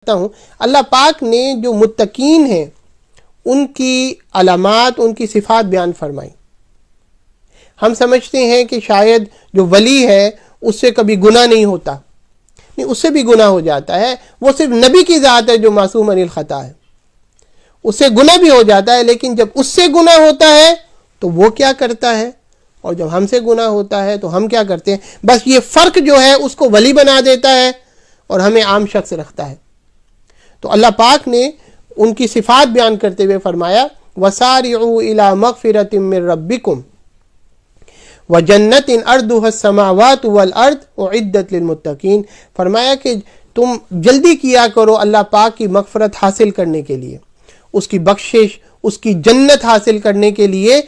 ہوں اللہ پاک نے جو متقین ہیں ان کی علامات، ان کی صفات بیان فرمائی۔ ہم سمجھتے ہیں کہ شاید جو ولی ہے اس سے کبھی گناہ نہیں ہوتا، نہیں، اس سے بھی گناہ ہو جاتا ہے۔ وہ صرف نبی کی ذات ہے جو معصوم عن الخطا ہے، اس سے گناہ بھی ہو جاتا ہے، لیکن جب اس سے گناہ ہوتا ہے تو وہ کیا کرتا ہے، اور جب ہم سے گناہ ہوتا ہے تو ہم کیا کرتے ہیں۔ بس یہ فرق جو ہے اس کو ولی بنا دیتا ہے اور ہمیں عام شخص رکھتا ہے۔ تو اللہ پاک نے ان کی صفات بیان کرتے ہوئے فرمایا وَسَارِعُوا إِلَىٰ مَغْفِرَةٍ مِّن رَبِّكُمْ وَجَنَّةٍ أَرْضُهَا السَّمَاوَاتُ وَالْأَرْضُ أُعِدَّتْ لِلْمُتَّقِينَ، فرمایا کہ تم جلدی کیا کرو اللہ پاک کی مغفرت حاصل کرنے کے لیے، اس کی بخشش، اس کی جنت حاصل کرنے کے لیے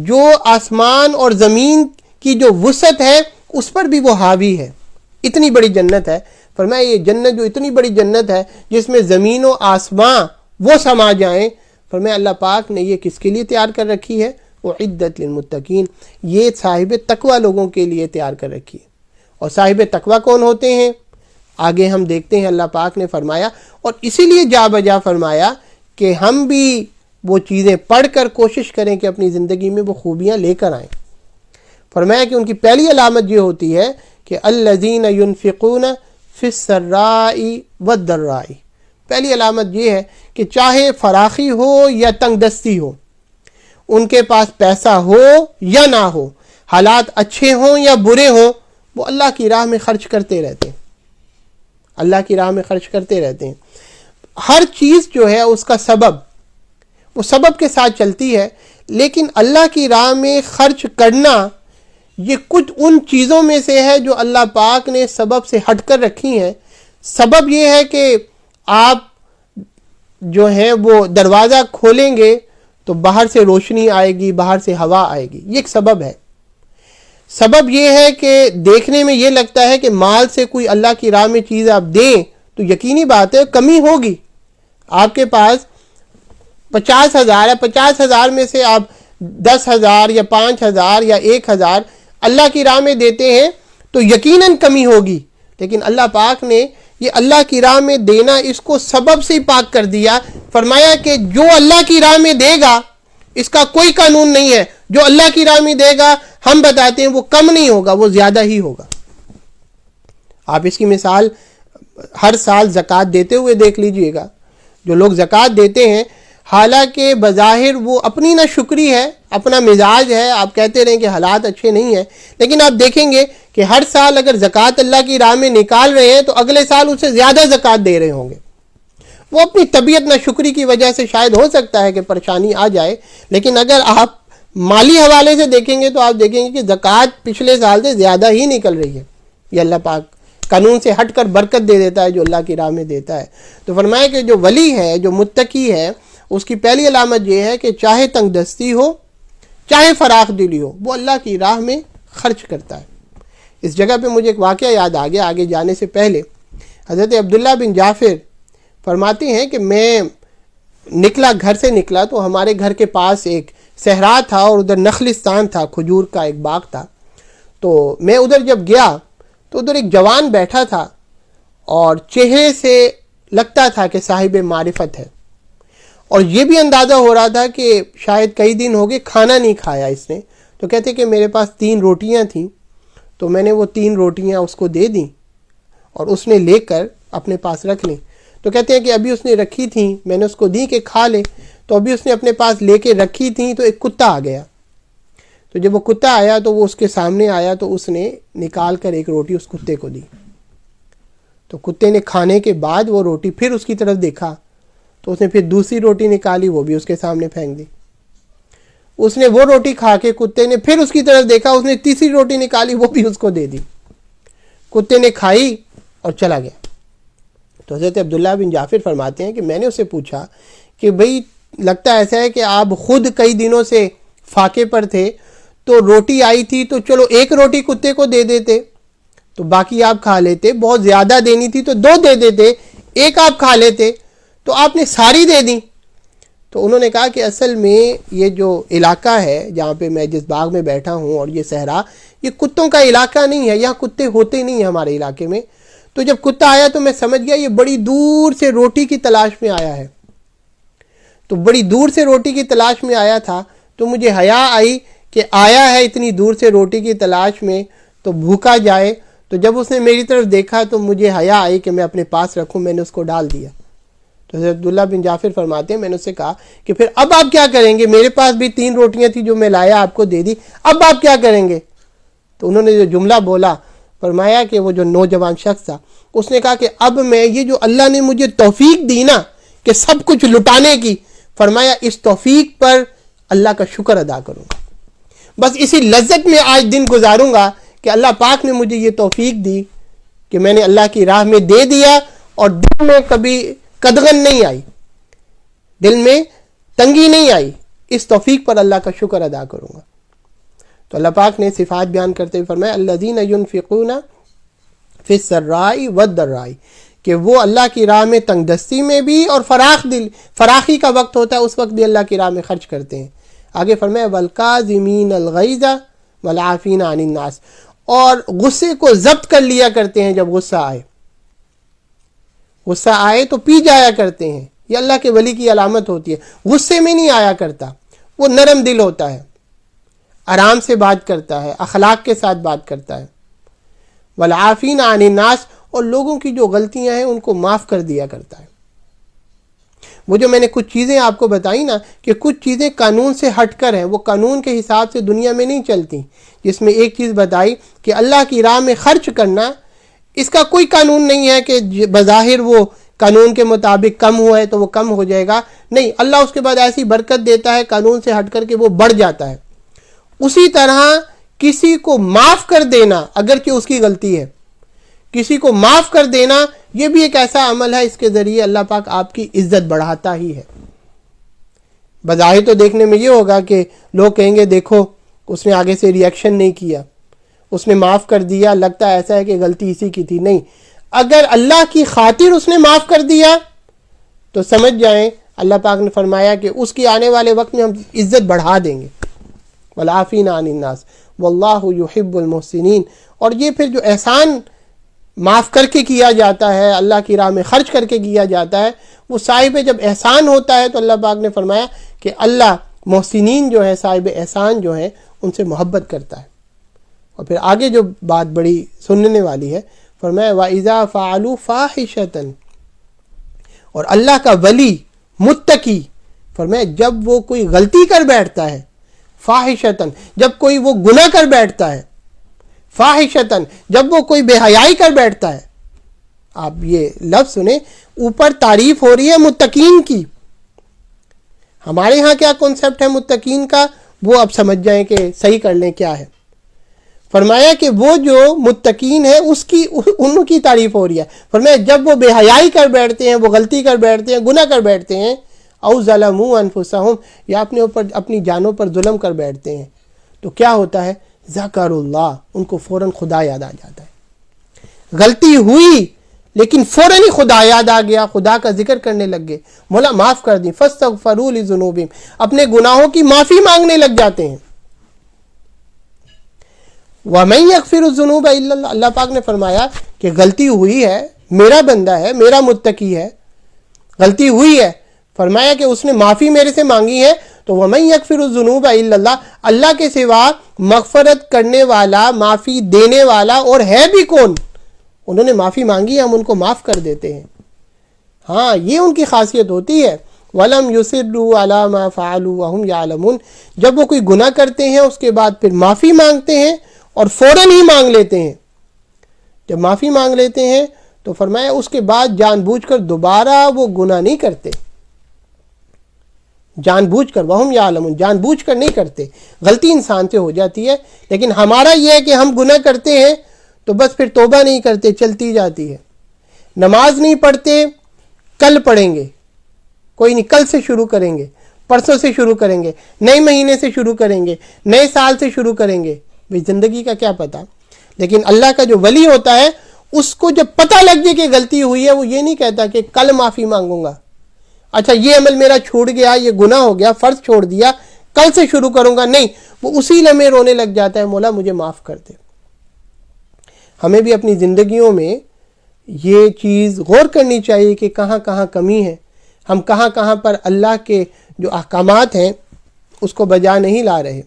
جو آسمان اور زمین کی جو وسعت ہے اس پر بھی وہ حاوی ہے۔ اتنی بڑی جنت ہے، فرمایا یہ جنت جو اتنی بڑی جنت ہے جس میں زمین و آسمان وہ سما جائیں، فرمایا اللہ پاک نے یہ کس کے لیے تیار کر رکھی ہے، اعدت للمتقین، یہ صاحب تقوی لوگوں کے لیے تیار کر رکھی ہے۔ اور صاحب تقوی کون ہوتے ہیں آگے ہم دیکھتے ہیں، اللہ پاک نے فرمایا، اور اسی لیے جا بجا فرمایا کہ ہم بھی وہ چیزیں پڑھ کر کوشش کریں کہ اپنی زندگی میں وہ خوبیاں لے کر آئیں۔ فرمایا کہ ان کی پہلی علامت یہ ہوتی ہے کہ الذین ينفقون فی السراء والضراء، پہلی علامت یہ ہے کہ چاہے فراخی ہو یا تنگ دستی ہو، ان کے پاس پیسہ ہو یا نہ ہو، حالات اچھے ہوں یا برے ہوں، وہ اللہ کی راہ میں خرچ کرتے رہتے ہیں، اللہ کی راہ میں خرچ کرتے رہتے ہیں۔ ہر چیز جو ہے اس کا سبب، وہ سبب کے ساتھ چلتی ہے، لیکن اللہ کی راہ میں خرچ کرنا یہ کچھ ان چیزوں میں سے ہے جو اللہ پاک نے سبب سے ہٹ کر رکھی ہیں۔ سبب یہ ہے کہ آپ جو ہے وہ دروازہ کھولیں گے تو باہر سے روشنی آئے گی، باہر سے ہوا آئے گی، یہ ایک سبب ہے۔ سبب یہ ہے کہ دیکھنے میں یہ لگتا ہے کہ مال سے کوئی اللہ کی راہ میں چیز آپ دیں تو یقینی بات ہے کمی ہوگی۔ آپ کے پاس 50,000 ہے، 50,000 میں سے آپ 10,000 یا 5,000 یا 1,000 اللہ کی راہ میں دیتے ہیں تو یقیناً کمی ہوگی، لیکن اللہ پاک نے یہ اللہ کی راہ میں دینا اس کو سبب سے ہی پاک کر دیا۔ فرمایا کہ جو اللہ کی راہ میں دے گا اس کا کوئی قانون نہیں ہے، جو اللہ کی راہ میں دے گا ہم بتاتے ہیں وہ کم نہیں ہوگا، وہ زیادہ ہی ہوگا۔ آپ اس کی مثال ہر سال زکوٰۃ دیتے ہوئے دیکھ لیجئے گا۔ جو لوگ زکوٰۃ دیتے ہیں حالانکہ بظاہر وہ اپنی نہ شکری ہے، اپنا مزاج ہے، آپ کہتے رہیں کہ حالات اچھے نہیں ہیں، لیکن آپ دیکھیں گے کہ ہر سال اگر زکوٰۃ اللہ کی راہ میں نکال رہے ہیں تو اگلے سال اس سے زیادہ زکوٰۃ دے رہے ہوں گے۔ وہ اپنی طبیعت نہ شکری کی وجہ سے شاید ہو سکتا ہے کہ پریشانی آ جائے، لیکن اگر آپ مالی حوالے سے دیکھیں گے تو آپ دیکھیں گے کہ زکوٰۃ پچھلے سال سے زیادہ ہی نکل رہی ہے۔ یہ اللہ پاک قانون سے ہٹ کر برکت دے دیتا ہے جو اللہ کی راہ میں دیتا ہے۔ تو فرمایا کہ جو ولی ہے، جو متقی ہے، اس کی پہلی علامت یہ ہے کہ چاہے تنگ دستی ہو چاہے فراخ دلی ہو، وہ اللہ کی راہ میں خرچ کرتا ہے۔ اس جگہ پہ مجھے ایک واقعہ یاد آ گیا آگے جانے سے پہلے۔ حضرت عبداللہ بن جعفر فرماتے ہیں کہ میں گھر سے نکلا تو ہمارے گھر کے پاس ایک صحرا تھا اور ادھر نخلستان تھا، کھجور کا ایک باغ تھا۔ تو میں ادھر جب گیا تو ادھر ایک جوان بیٹھا تھا اور چہرے سے لگتا تھا کہ صاحب معرفت ہے، اور یہ بھی اندازہ ہو رہا تھا کہ شاید کئی دن ہو گئے کھانا نہیں کھایا اس نے۔ تو کہتے کہ میرے پاس 3 روٹیاں تھیں تو میں نے وہ 3 روٹیاں اس کو دے دیں اور اس نے لے کر اپنے پاس رکھ لیں۔ تو کہتے ہیں کہ ابھی اس نے رکھی تھیں، میں نے اس کو دی کہ کھا لے، تو ابھی اس نے اپنے پاس لے کے رکھی تھیں تو ایک کتا آ گیا۔ تو جب وہ کتا آیا تو وہ اس کے سامنے آیا تو اس نے نکال کر ایک روٹی اس کتے کو دی۔ تو کتے نے کھانے کے بعد وہ روٹی پھر اس کی طرف دیکھا تو اس نے پھر دوسری روٹی نکالی، وہ بھی اس کے سامنے پھینک دی۔ اس نے وہ روٹی کھا کے کتے نے پھر اس کی طرف دیکھا، اس نے تیسری روٹی نکالی، وہ بھی اس کو دے دی۔ کتے نے کھائی اور چلا گیا۔ تو حضرت عبداللہ بن جعفر فرماتے ہیں کہ میں نے اسے پوچھا کہ بھئی لگتا ایسا ہے کہ آپ خود کئی دنوں سے فاقے پر تھے، تو روٹی آئی تھی تو چلو ایک روٹی کتے کو دے دیتے تو باقی آپ کھا لیتے، بہت زیادہ دینی تھی تو 2 دے دیتے، ایک آپ کھا لیتے، تو آپ نے ساری دے دی۔ تو انہوں نے کہا کہ اصل میں یہ جو علاقہ ہے جہاں پہ میں جس باغ میں بیٹھا ہوں اور یہ صحرا، یہ کتوں کا علاقہ نہیں ہے، یہاں کتے ہوتے نہیں ہیں ہمارے علاقے میں۔ تو جب کتا آیا تو میں سمجھ گیا یہ بڑی دور سے روٹی کی تلاش میں آیا ہے. تو بڑی دور سے روٹی کی تلاش میں آیا تھا تو مجھے حیا آئی کہ آیا ہے اتنی دور سے روٹی کی تلاش میں تو بھوکا جائے. تو جب اس نے میری طرف دیکھا تو مجھے حیا آئی کہ میں اپنے پاس رکھوں, میں نے اس کو ڈال دیا. تو حضرت عبداللہ بن جعفر فرماتے ہیں میں نے اس سے کہا کہ پھر اب آپ کیا کریں گے, میرے پاس بھی 3 روٹیاں تھیں جو میں لایا آپ کو دے دی, اب آپ کیا کریں گے؟ تو انہوں نے جو جملہ بولا, فرمایا کہ وہ جو نوجوان شخص تھا اس نے کہا کہ اب میں یہ جو اللہ نے مجھے توفیق دی نا کہ سب کچھ لٹانے کی, فرمایا اس توفیق پر اللہ کا شکر ادا کروں گا. بس اسی لذت میں آج دن گزاروں گا کہ اللہ پاک نے مجھے یہ توفیق دی کہ میں نے اللہ کی راہ میں دے دیا اور دل میں کبھی قدغن نہیں آئی, دل میں تنگی نہیں آئی. اس توفیق پر اللہ کا شکر ادا کروں گا. تو اللہ پاک نے صفات بیان کرتے ہوئے فرمایا الذین ينفقون فی السراء والضراء, کہ وہ اللہ کی راہ میں تنگ دستی میں بھی اور فراخی کا وقت ہوتا ہے اس وقت بھی اللہ کی راہ میں خرچ کرتے ہیں. آگے فرمایا والکاظمین الغیظ والعافین عن الناس, اور غصے کو ضبط کر لیا کرتے ہیں. جب غصہ آئے تو پی جایا کرتے ہیں. یہ اللہ کے ولی کی علامت ہوتی ہے, غصے میں نہیں آیا کرتا, وہ نرم دل ہوتا ہے, آرام سے بات کرتا ہے, اخلاق کے ساتھ بات کرتا ہے. والعافین عن الناس, اور لوگوں کی جو غلطیاں ہیں ان کو معاف کر دیا کرتا ہے. وہ جو میں نے کچھ چیزیں آپ کو بتائی نا کہ کچھ چیزیں قانون سے ہٹ کر ہیں, وہ قانون کے حساب سے دنیا میں نہیں چلتی. جس میں ایک چیز بتائی کہ اللہ کی راہ میں خرچ کرنا, اس کا کوئی قانون نہیں ہے کہ بظاہر وہ قانون کے مطابق کم ہوا ہے تو وہ کم ہو جائے گا. نہیں, اللہ اس کے بعد ایسی برکت دیتا ہے قانون سے ہٹ کر کے وہ بڑھ جاتا ہے. اسی طرح کسی کو معاف کر دینا اگرچہ اس کی غلطی ہے, کسی کو معاف کر دینا یہ بھی ایک ایسا عمل ہے اس کے ذریعے اللہ پاک آپ کی عزت بڑھاتا ہی ہے. بظاہر تو دیکھنے میں یہ ہوگا کہ لوگ کہیں گے دیکھو اس نے آگے سے ری ایکشن نہیں کیا, اس نے معاف کر دیا, لگتا ایسا ہے کہ غلطی اسی کی تھی. نہیں, اگر اللہ کی خاطر اس نے معاف کر دیا تو سمجھ جائیں اللہ پاک نے فرمایا کہ اس کی آنے والے وقت میں ہم عزت بڑھا دیں گے. والعافین عن الناس واللہ یحب المحسنین, اور یہ پھر جو احسان معاف کر کے کیا جاتا ہے, اللہ کی راہ میں خرچ کر کے کیا جاتا ہے, وہ صاحب جب احسان ہوتا ہے تو اللہ پاک نے فرمایا کہ اللہ محسنین جو ہے, صاحب احسان جو ہیں, ان سے محبت کرتا ہے. اور پھر آگے جو بات بڑی سننے والی ہے, فرمایا وَإِذَا فَعَلُوا فَاحِشَةً, اور اللہ کا ولی متقی فرمایا جب وہ کوئی غلطی کر بیٹھتا ہے, فاحشتاً جب کوئی وہ گناہ کر بیٹھتا ہے, فاحشتاً جب وہ کوئی بے حیائی کر بیٹھتا ہے. آپ یہ لفظ سنیں, اوپر تعریف ہو رہی ہے متقین کی. ہمارے ہاں کیا کنسپٹ ہے متقین کا, وہ اب سمجھ جائیں کہ صحیح کر لیں کیا ہے. فرمایا کہ وہ جو متقین ہے ان کی تعریف ہو رہی ہے. فرمایا جب وہ بے حیائی کر بیٹھتے ہیں, وہ غلطی کر بیٹھتے ہیں, گناہ کر بیٹھتے ہیں, او ظلموا انفسہم, یا اپنے اوپر اپنی جانوں پر ظلم کر بیٹھتے ہیں, تو کیا ہوتا ہے, ذکر اللہ, ان کو فوراً خدا یاد آ جاتا ہے. غلطی ہوئی لیکن فوراً ہی خدا یاد آ گیا, خدا کا ذکر کرنے لگ گئے, مولا معاف کر دی, فاستغفروا لذنوبہم, اپنے گناہوں کی معافی مانگنے لگ جاتے ہیں. وَمَن يَغْفِرُ الذُّنُوبَ إِلَّا اللَّهُ, اللہ پاک نے فرمایا کہ غلطی ہوئی ہے, میرا بندہ ہے, میرا متقی ہے, غلطی ہوئی ہے, فرمایا کہ اس نے معافی میرے سے مانگی ہے, تو وَمَن يَغْفِرُ الذُّنُوبَ إِلَّا اللَّهُ, اللہ کے سوا مغفرت کرنے والا, معافی دینے والا اور ہے بھی کون. انہوں نے معافی مانگی ہے, ہم ان کو معاف کر دیتے ہیں. ہاں, یہ ان کی خاصیت ہوتی ہے. وَلَمْ يُصِرُّوا عَلَى مَا فَعَلُوا وَهُمْ يَعْلَمُونَ, جب وہ کوئی گناہ کرتے ہیں اس کے بعد پھر معافی مانگتے ہیں اور فوراً ہی مانگ لیتے ہیں. جب معافی مانگ لیتے ہیں تو فرمایا اس کے بعد جان بوجھ کر دوبارہ وہ گناہ نہیں کرتے. جان بوجھ کر, وہم یعلمون, جان بوجھ کر نہیں کرتے. غلطی انسان سے ہو جاتی ہے, لیکن ہمارا یہ ہے کہ ہم گناہ کرتے ہیں تو بس پھر توبہ نہیں کرتے, چلتی جاتی ہے. نماز نہیں پڑھتے, کل پڑھیں گے, کوئی نہیں, کل سے شروع کریں گے, پرسوں سے شروع کریں گے, نئے مہینے سے شروع کریں گے, نئے سال سے شروع کریں گے. بھئی زندگی کا کیا پتہ. لیکن اللہ کا جو ولی ہوتا ہے اس کو جب پتہ لگ جائے کہ غلطی ہوئی ہے, وہ یہ نہیں کہتا کہ کل معافی مانگوں گا, اچھا یہ عمل میرا چھوٹ گیا, یہ گناہ ہو گیا, فرض چھوڑ دیا, کل سے شروع کروں گا. نہیں, وہ اسی لمحے رونے لگ جاتا ہے, مولا مجھے معاف کر دے. ہمیں بھی اپنی زندگیوں میں یہ چیز غور کرنی چاہیے کہ کہاں کہاں کمی ہے، ہم کہاں کہاں پر اللہ کے جو احکامات ہیں اس کو بجا نہیں لا رہے،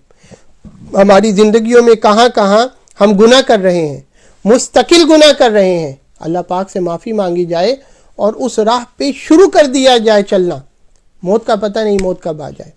ہماری زندگیوں میں کہاں کہاں ہم گناہ کر رہے ہیں، مستقل گناہ کر رہے ہیں۔ اللہ پاک سے معافی مانگی جائے اور اس راہ پہ شروع کر دیا جائے چلنا، موت کا پتہ نہیں موت کب آ جائے۔